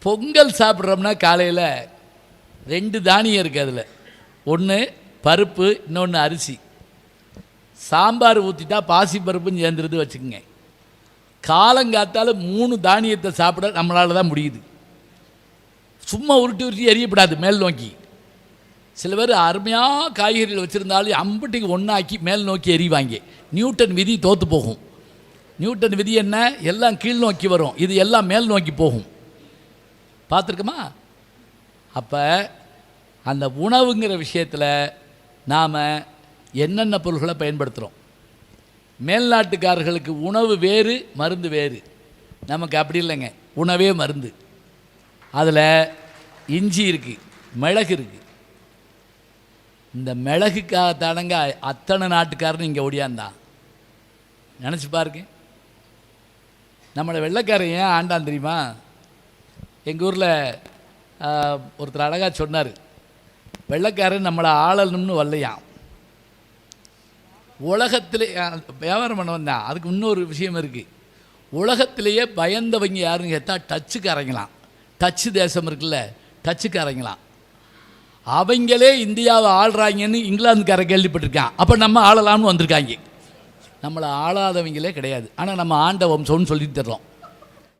பொங்கல் சாப்பிட்றோம்னா காலையில் 2 தானியம் இருக்குது. அதில் ஒன்று பருப்பு, இன்னொன்று அரிசி. சாம்பார் ஊற்றிட்டா பாசி பருப்புன்னு சேர்ந்துருது வச்சுக்கோங்க. காலங்காத்தால் 3 தானியத்தை சாப்பிட நம்மளால் தான் முடியுது. சும்மா உருட்டி உருட்டி எரியப்படாது மேல் நோக்கி. சில பேர் அருமையாக காய்கறிகள் வச்சுருந்தாலும் அம்புட்டிக்கு ஒன்றாக்கி மேல் நோக்கி எறிவாங்க. நியூட்டன் விதி தோற்று போகும். நியூட்டன் விதி என்ன? எல்லாம் கீழ் நோக்கி வரும், இது எல்லாம் மேல் நோக்கி போகும். பார்த்துருக்கோமா? அப்போ அந்த உணவுங்கிற விஷயத்தில் நாம் என்னென்ன பொருள்களை பயன்படுத்துகிறோம்? மேல்நாட்டுக்காரர்களுக்கு உணவு வேறு, மருந்து வேறு. நமக்கு அப்படி இல்லைங்க, உணவே மருந்து. அதில் இஞ்சி இருக்குது, மிளகு இருக்குது. இந்த மிளகுக்காகத்தானங்க அத்தனை நாட்டுக்காரன்னு இங்கே ஓடியாந்தான். நினச்சி பாருங்க, நம்மளை வெள்ளைக்காரன் ஏன் ஆண்டான் தெரியுமா? எங்கள் ஊரில் ஒருத்தர் அழகாக சொன்னார், வெள்ளைக்காரன் நம்மளை ஆளணும்னு வரலையாம், உலகத்திலே வியாபாரம் பண்ண வந்தான். அதுக்கு இன்னொரு விஷயம் இருக்குது. உலகத்திலேயே பயந்தவங்க யாருன்னு கேட்டால் டச்சுக்காரங்களாம். டச்சு தேசம் இருக்குல்ல, டச்சுக்காரங்களாம். அவங்களே இந்தியாவை ஆள்றாங்கன்னு இங்கிலாந்துக்கார கேள்விப்பட்டிருக்கான். அப்போ நம்ம ஆளலாம்னு வந்திருக்காங்க. நம்மளை ஆளாதவங்களே கிடையாது. ஆனால் நம்ம ஆண்ட வம்சம்னு சொல்லி தர்றோம்.